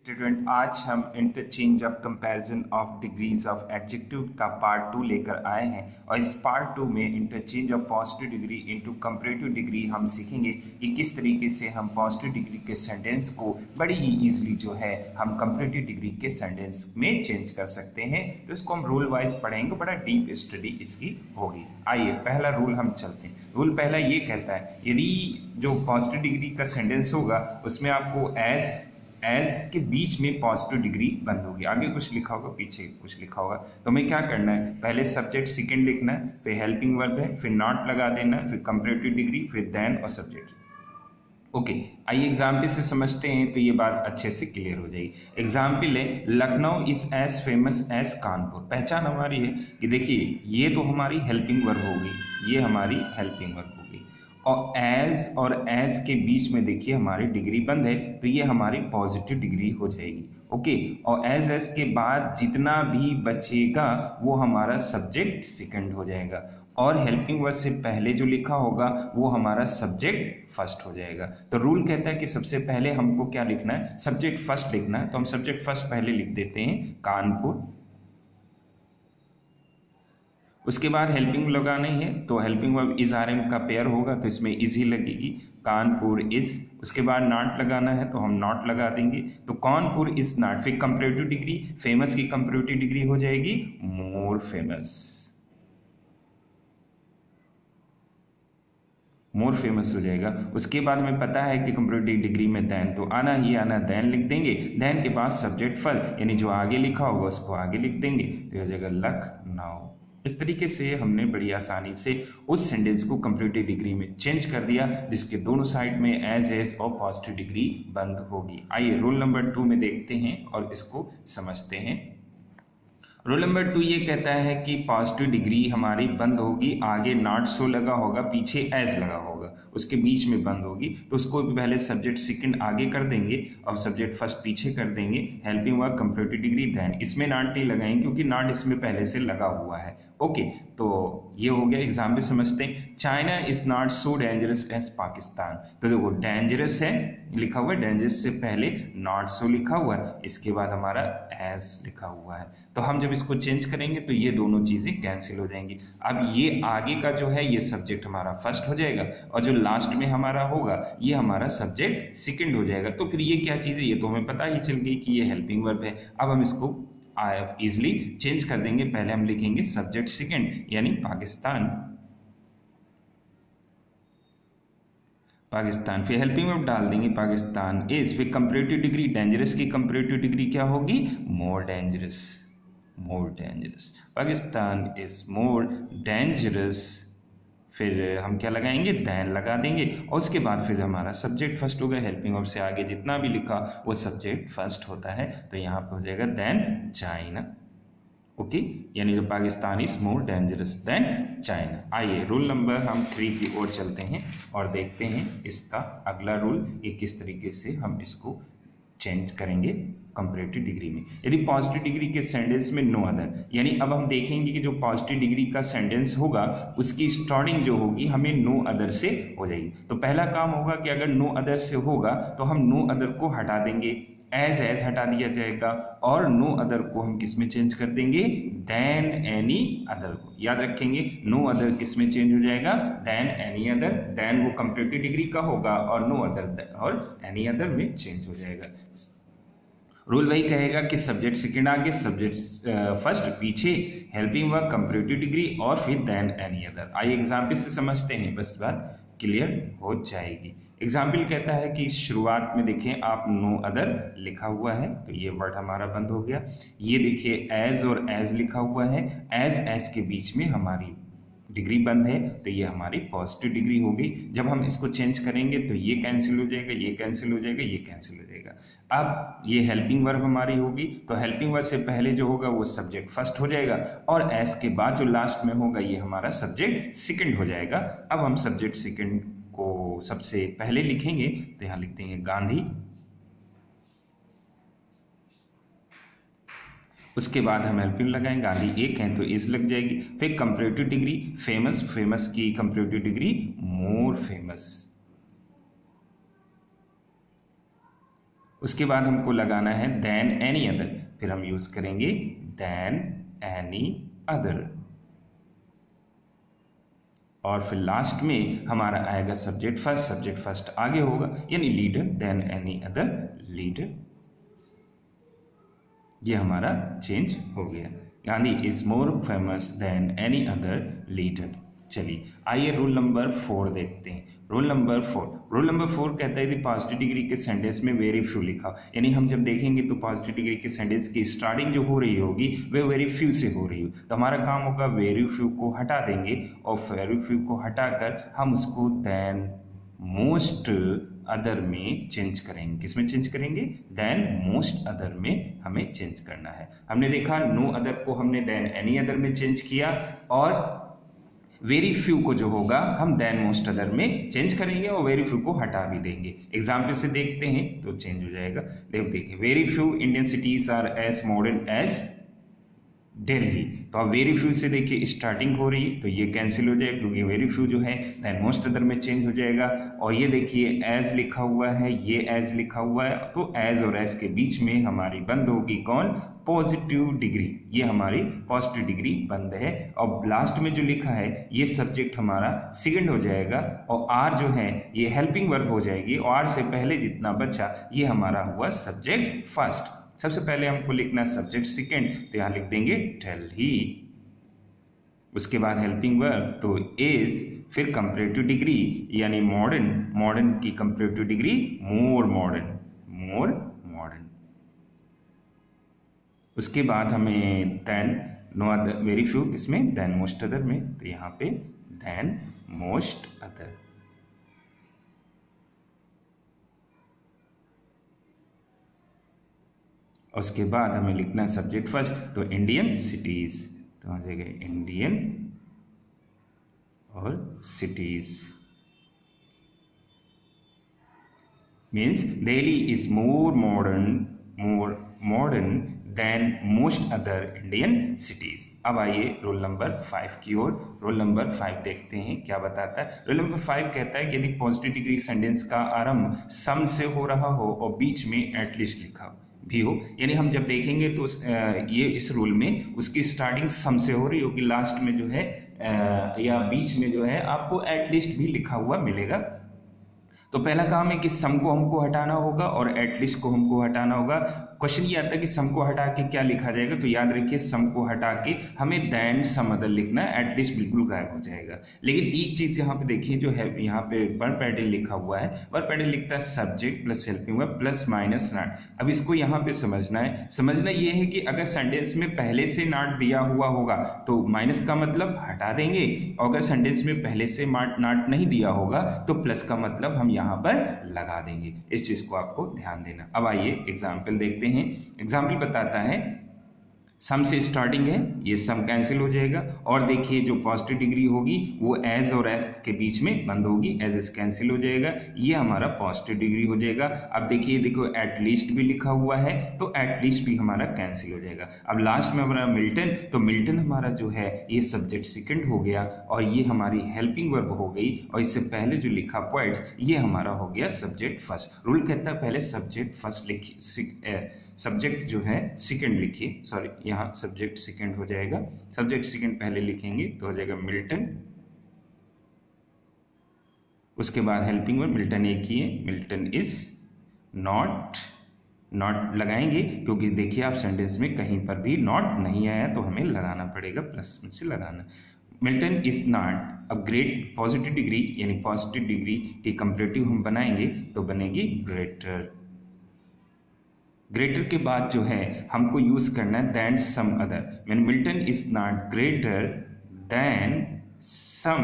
Student, आज हम interchange of comparison of degrees of adjective का पार्ट 2 लेकर आए हैं। और इस पार्ट 2 में interchange of positive degree into comparative degree हम सीखेंगे कि किस तरीके से हम पॉजिटिव डिग्री के सेंटेंस को बड़ी ही ईजिली जो है हम कंपैरेटिव डिग्री के सेंटेंस में चेंज कर सकते हैं। तो इसको हम रूल वाइज पढ़ेंगे, बड़ा डीप स्टडी इसकी होगी। आइए पहला रूल हम चलते हैं। रूल पहला ये कहता है, यदि जो पॉजिटिव डिग्री का सेंटेंस होगा उसमें आपको एज के बीच में पॉजिटिव डिग्री बंद होगी। आगे कुछ लिखा होगा, पीछे कुछ लिखा होगा, तो हमें क्या करना है, पहले सब्जेक्ट सेकंड लिखना है, फिर हेल्पिंग वर्ब है, फिर नॉट लगा देना है, फिर कंपैरेटिव डिग्री, फिर देन और सब्जेक्ट। ओके, आइए एग्जाम्पल से समझते हैं तो ये बात अच्छे से क्लियर हो जाएगी। एग्जाम्पल है, Lucknow is as famous as Kanpur. पहचान हमारी है कि देखिए ये तो हमारी हेल्पिंग वर्ब होगी, ये हमारी हेल्पिंग वर्ब होगी, और एज के बीच में देखिए हमारी डिग्री बंद है, तो ये हमारी पॉजिटिव डिग्री हो जाएगी। ओके, और एज के बाद जितना भी बचेगा वो हमारा सब्जेक्ट सेकंड हो जाएगा, और हेल्पिंग वर्ब से पहले जो लिखा होगा वो हमारा सब्जेक्ट फर्स्ट हो जाएगा। तो रूल कहता है कि सबसे पहले हमको क्या लिखना है, सब्जेक्ट फर्स्ट लिखना है। तो हम सब्जेक्ट फर्स्ट पहले लिख देते हैं कानपुर, उसके बाद हेल्पिंग लगानी है, तो helping verb is are am का पेयर होगा तो इसमें इज ही लगेगी, कानपुर इज। उसके बाद नॉट लगाना है तो हम नॉट लगा देंगे, तो कानपुर इज नॉट। फिर कंपैरेटिव डिग्री, फेमस की कंपैरेटिव डिग्री हो जाएगी मोर फेमस, मोर फेमस हो जाएगा। उसके बाद हमें पता है कि कंपैरेटिव डिग्री में देन तो आना ही आना, देन लिख देंगे। देन के बाद सब्जेक्ट फर्स्ट, यानी जो आगे लिखा होगा उसको आगे लिख देंगे, तो हो जाएगा लखनऊ। इस तरीके से हमने बड़ी आसानी से उस सेंटेंस को कंपैरेटिव डिग्री में चेंज कर दिया जिसके दोनों साइड में एज और पॉजिटिव डिग्री बंद होगी। आइए रूल नंबर 2 में देखते हैं और इसको समझते हैं। रूल नंबर 2 ये कहता है कि पॉजिटिव डिग्री हमारी बंद होगी, आगे नॉट सो लगा होगा, पीछे एज लगा होगा, उसके बीच में बंद होगी। तो उसको भी पहले सब्जेक्ट सेकंड आगे कर देंगे और सब्जेक्ट फर्स्ट पीछे कर देंगे, helping verb comparative degree than. इसमें नॉट नहीं लगाएंगे क्योंकि नॉट इसमें पहले से लगा हुआ है। ओके, तो ये हो गया। एग्जाम्पल समझते हैं, China is not so dangerous as Pakistan. तो देखो डेंजरस है लिखा हुआ है, डेंजरस से पहले नॉट सो लिखा हुआ है, इसके बाद हमारा एज लिखा हुआ है। तो हम जब इसको चेंज करेंगे तो ये दोनों चीजें कैंसिल हो जाएंगी। अब ये आगे का जो है ये सब्जेक्ट हमारा फर्स्ट हो जाएगा, और जो लास्ट में हमारा होगा ये हमारा सब्जेक्ट सेकंड हो जाएगा। तो फिर ये क्या चीज है, ये तो हमें पता ही चल गई कि ये हेल्पिंग वर्ब है। अब हम इसको इजिली चेंज कर देंगे। पहले हम लिखेंगे सब्जेक्ट सेकंड, यानी पाकिस्तान, पाकिस्तान, फिर हेल्पिंग वर्ब डाल देंगे पाकिस्तान इज, फिर कंपैरेटिव डिग्री, डेंजरस की कंपैरेटिव डिग्री क्या होगी, more dangerous, more dangerous. Pakistan is more dangerous, फिर हम क्या लगाएंगे, देन लगा देंगे, और उसके बाद फिर हमारा सब्जेक्ट फर्स्ट होगा। हेल्पिंग वर्ब से आगे जितना भी लिखा वो सब्जेक्ट फर्स्ट होता है, तो यहाँ पे हो जाएगा देन चाइना। ओके, यानी जो Pakistan is more dangerous than China. आइए रूल नंबर हम 3 की ओर चलते हैं और देखते हैं इसका अगला रूल, ये किस तरीके से हम इसको चेंज करेंगे कंपैरेटिव डिग्री में। यदि पॉजिटिव डिग्री के सेंटेंस में नो अदर, यानी अब हम देखेंगे कि जो पॉजिटिव डिग्री का सेंटेंस होगा उसकी स्टार्टिंग जो होगी हमें नो अदर से हो जाएगी। तो पहला काम होगा कि अगर नो अदर से होगा तो हम नो अदर को हटा देंगे, एज हटा दिया जाएगा, और नो अदर को हम किस में चेंज कर देंगे, देन एनी अदर को। याद रखेंगे नो अदर किस में चेंज हो जाएगा, देन एनी अदर। देन वो कंपैरेटिव डिग्री का होगा और नो अदर और एनी अदर में चेंज हो जाएगा। रूल वही कहेगा कि सब्जेक्ट सेकंड आगे, सब्जेक्ट फर्स्ट पीछे, हेल्पिंग वर्ब कंपैरेटिव डिग्री और फिर देन एनी अदर। आइए एग्जाम्पल से समझते हैं, बस बात क्लियर हो जाएगी। एग्जाम्पल कहता है कि शुरुआत में देखें आप नो अदर लिखा हुआ है, तो ये वर्ड हमारा बंद हो गया। ये देखिए एज और एज लिखा हुआ है, एज के बीच में हमारी डिग्री बंद है, तो ये हमारी पॉजिटिव डिग्री होगी। जब हम इसको चेंज करेंगे तो ये कैंसिल हो जाएगा, ये कैंसिल हो जाएगा, ये कैंसिल हो जाएगा। अब ये हेल्पिंग वर्ब हमारी होगी, तो हेल्पिंग वर्ब से पहले जो होगा वो सब्जेक्ट फर्स्ट हो जाएगा, और एस के बाद जो लास्ट में होगा ये हमारा सब्जेक्ट सेकंड हो जाएगा। अब हम सब्जेक्ट सेकंड को सबसे पहले लिखेंगे, तो यहाँ लिख देंगे गांधी, उसके बाद हम हेल्पिंग लगाएंगे, गांधी एक है तो इज लग जाएगी। फिर कंपैरेटिव डिग्री फेमस, फेमस की कंपैरेटिव डिग्री मोर फेमस, उसके बाद हमको लगाना है देन एनी अदर, फिर हम यूज करेंगे देन एनी अदर, और फिर लास्ट में हमारा आएगा सब्जेक्ट फर्स्ट आगे होगा, यानी leader than any other leader. ये हमारा चेंज हो गया, Gandhi is more famous than any other leader. चलिए आइए रूल नंबर 4 देखते हैं। रूल नंबर 4 कहता है कि पॉजिटिव डिग्री के सेंटेंस में वेरी फ्यू लिखा, यानी हम जब देखेंगे तो पॉजिटिव डिग्री के सेंटेंस की स्टार्टिंग जो हो रही होगी वह वेरी फ्यू से हो रही हो, तो हमारा काम होगा वेरी फ्यू को हटा देंगे और वेरी फ्यू को हटाकर हम उसको देन मोस्ट अदर में चेंज करेंगे। किसमें चेंज करेंगे? देन मोस्ट अदर में हमें चेंज करना है। हमने देखा नो अदर को हमने देन एनी अदर में चेंज किया, और वेरी फ्यू को जो होगा हम देन मोस्ट अदर में चेंज करेंगे और वेरी फ्यू को हटा भी देंगे। एग्जाम्पल से देखते हैं तो चेंज हो जाएगा। देखिए very few Indian cities are as modern as Delhi, तो अब वेरी फ्यू से देखिए स्टार्टिंग हो रही है तो ये कैंसिल हो जाएगा, क्योंकि वेरी फ्यू जो है देन मोस्ट अदर में चेंज हो जाएगा। और ये देखिए एज लिखा हुआ है, ये एज लिखा हुआ है, तो एज और एज के बीच में हमारी बंद होगी कौन? Positive degree. ये हमारी पॉजिटिव डिग्री बंद है। और लास्ट में जो लिखा है ये सब्जेक्ट हमारा सेकंड हो जाएगा, और आर जो है ये हेल्पिंग वर्ब हो जाएगी, और आर से पहले जितना बचा ये हमारा हुआ सब्जेक्ट फर्स्ट। सबसे पहले हमको लिखना सब्जेक्ट सेकंड, तो यहां लिख देंगे टेल ही। उसके बाद हेल्पिंग वर्ब तो इज, फिर कंपैरेटिव डिग्री यानी मॉडर्न की कंपैरेटिव डिग्री मोर मॉडर्न। उसके बाद हमें than no other very few, किसमें? देन मोस्ट अदर में, तो यहां पे देन मोस्ट अदर। उसके बाद हमें लिखना है सब्जेक्ट फर्स्ट, तो इंडियन सिटीज, तो आ जाएगा इंडियन और cities. Means Delhi is more modern than most other Indian cities. अब आइए रोल नंबर 5 की ओर। रोल नंबर 5 देखते हैं क्या बताता है। रोल नंबर 5 कहता है कि यदि पॉजिटिव डिग्री सेंटेंस का आरंभ सम से हो रहा हो और बीच में एटलीस्ट लिखा भी हो, यानी हम जब देखेंगे तो ये इस रूल में उसकी स्टार्टिंग सम से हो रही होगी, लास्ट में जो है या बीच में जो है आपको एटलीस्ट भी लिखा हुआ मिलेगा। तो पहला काम है कि सम को हमको हटाना होगा और एटलीस्ट को हमको हटाना होगा। क्वेश्चन ये आता है कि सम को हटा के क्या लिखा जाएगा, तो याद रखिए सम को हटा के हमें देन सम अदर लिखना है, एटलीस्ट बिल्कुल गायब हो जाएगा। लेकिन एक चीज यहाँ पे देखिए जो है यहाँ पे वर्ब पैटर्न लिखा हुआ है, वर्ब पैटर्न लिखता है subject plus helping verb plus minus not. अब इसको यहाँ पे समझना ये है कि अगर सेंटेंस में पहले से नॉट दिया हुआ होगा तो माइनस का मतलब हटा देंगे, और अगर सेंटेंस में पहले से नॉट नहीं दिया होगा तो प्लस का मतलब हम यहाँ पर लगा देंगे। इस चीज को आपको ध्यान देना। अब आइए एग्जाम्पल देखते हैं। एग्जाम्पल बताता है सम से स्टार्टिंग है, ये सम कैंसिल हो जाएगा, और देखिए जो पॉजिटिव डिग्री होगी वो एज और एफ के बीच में बंद होगी, एज एस कैंसिल हो जाएगा, ये हमारा पॉजिटिव डिग्री हो जाएगा। अब देखिए देखो एटलीस्ट भी लिखा हुआ है तो एटलीस्ट भी हमारा कैंसिल हो जाएगा। अब लास्ट में हमारा मिल्टन, तो मिल्टन हमारा जो है ये सब्जेक्ट सेकंड हो गया, और ये हमारी हेल्पिंग वर्ब हो गई, और इससे पहले जो लिखा पॉइंट्स ये हमारा हो गया सब्जेक्ट फर्स्ट। रूल कहता है पहले सब्जेक्ट फर्स्ट लिखिए, सब्जेक्ट जो है सेकंड लिखिए, सॉरी यहाँ सब्जेक्ट सेकंड हो जाएगा, सब्जेक्ट सेकंड पहले लिखेंगे तो हो जाएगा मिल्टन। उसके बाद हेल्पिंग वर्ब मिल्टन एक ही है, मिल्टन इज नॉट लगाएंगे, क्योंकि देखिए आप सेंटेंस में कहीं पर भी नॉट नहीं आया तो हमें लगाना पड़ेगा, प्लस में से लगाना। Milton is not. अब ग्रेट पॉजिटिव डिग्री यानी पॉजिटिव डिग्री की कंपैरेटिव हम बनाएंगे तो बनेगी ग्रेटर। ग्रेटर के बाद जो है हमको यूज करना है than some other, mean Milton is not greater than some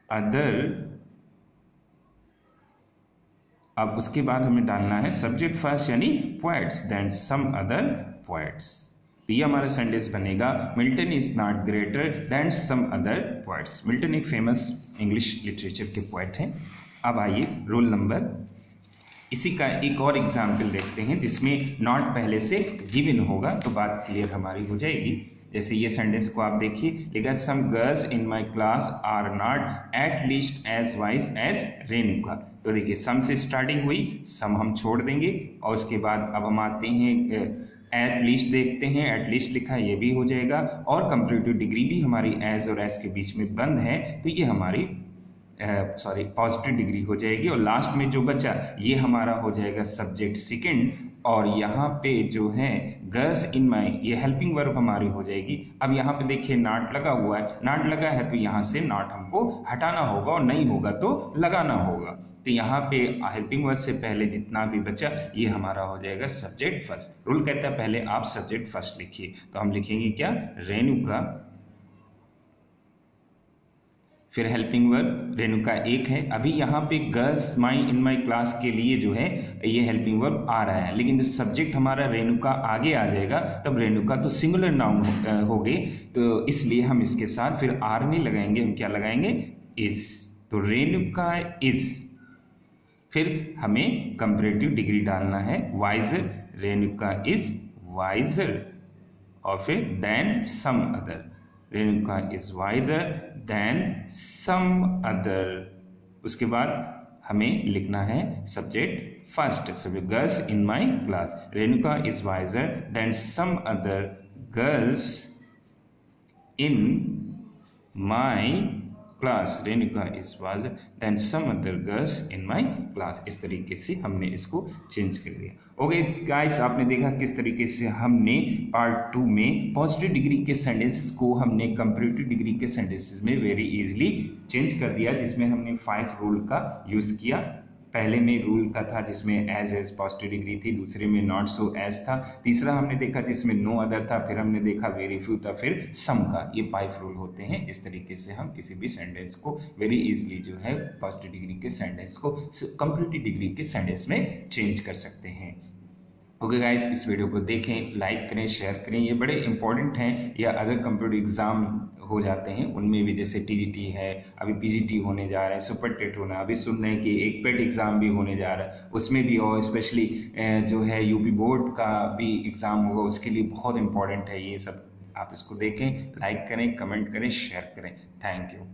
other. अब उसके बाद हमें डालना है सब्जेक्ट फर्स्ट यानी poets than some other poets. तो ये हमारा सेंटेंस बनेगा Milton is not greater than some other poets. Milton एक फेमस इंग्लिश लिटरेचर के पोएट हैं। अब आइए रोल नंबर, इसी का एक और एग्जाम्पल देखते हैं जिसमें नॉट पहले से गिवन होगा तो बात क्लियर हमारी हो जाएगी। जैसे ये सेंटेंस को आप देखिए, लिखा some girls in my class are not at least as wise as Renuka. तो देखिए सम से स्टार्टिंग हुई, सम हम छोड़ देंगे और उसके बाद अब हम आते हैं एट लीस्ट देखते हैं, एट लीस्ट लिखा है ये भी हो जाएगा, और कंपैरेटिव डिग्री भी हमारी एज और एज के बीच में बंद है तो ये हमारी पॉजिटिव डिग्री हो जाएगी। और लास्ट में जो बचा ये हमारा हो जाएगा सब्जेक्ट सेकंड, और यहाँ पे जो है गर्ल्स इन माई, ये हेल्पिंग वर्ब हमारी हो जाएगी। अब यहाँ पे देखिए नॉट लगा हुआ है, नॉट लगा है तो यहाँ से नॉट हमको हटाना होगा और नहीं होगा तो लगाना होगा। तो यहाँ पे हेल्पिंग वर्ब से पहले जितना भी बचा ये हमारा हो जाएगा सब्जेक्ट फर्स्ट। रूल कहता है पहले आप सब्जेक्ट फर्स्ट लिखिए, तो हम लिखेंगे क्या, रेणुका, फिर हेल्पिंग वर्ब रेणुका एक है। अभी यहाँ पे girls my in my class के लिए जो है ये हेल्पिंग वर्ब आ रहा है, लेकिन जब सब्जेक्ट हमारा रेणुका आगे आ जाएगा तब रेणुका तो सिंगुलर नाउन हो गए, तो इसलिए हम इसके साथ फिर आर नहीं लगाएंगे, हम क्या लगाएंगे, इज। तो रेणुका इज, फिर हमें कंपैरेटिव डिग्री डालना है वाइजर, रेणुका इज वाइजर, और फिर than some other, Renuka is wiser than some other. उसके बाद हमें लिखना है subject first, subject girls in my class, Renuka is wiser than some other girls in my class, Renuka is wiser than some other girls in my class. इस तरीके से हमने इसको चेंज कर दिया। ओके गाइस, आपने देखा किस तरीके से हमने पार्ट 2 में पॉजिटिव डिग्री के सेंटेंसेस को हमने कंपैरेटिव डिग्री के सेंटेंसेस में वेरी इजीली चेंज कर दिया, जिसमें हमने 5 रूल का यूज किया। पहले में रूल का था जिसमें एज पॉजिटिव डिग्री थी, दूसरे में नॉट सो एज था, तीसरा हमने देखा जिसमें नो अदर था, फिर हमने देखा वेरी फ्यू था, फिर सम का। ये 5 रूल होते हैं। इस तरीके से हम किसी भी सेंटेंस को वेरी इजीली जो है पॉजिटिव डिग्री के सेंटेंस को कंपैरेटिव डिग्री के सेंटेंस में चेंज कर सकते हैं। ओके गाइस, इस वीडियो को देखें, लाइक करें, शेयर करें, ये बड़े इंपॉर्टेंट हैं। या अगर कंप्यूटर एग्जाम हो जाते हैं उनमें भी, जैसे टीजीटी है, अभी पीजीटी होने जा रहा है, सुपर टेट होना, अभी सुन रहे हैं कि एक पेट एग्जाम भी होने जा रहा है, उसमें भी, और स्पेशली जो है यूपी बोर्ड का भी एग्जाम होगा, उसके लिए बहुत इंपॉर्टेंट है ये सब। आप इसको देखें, लाइक करें, कमेंट करें, शेयर करें। Thank you.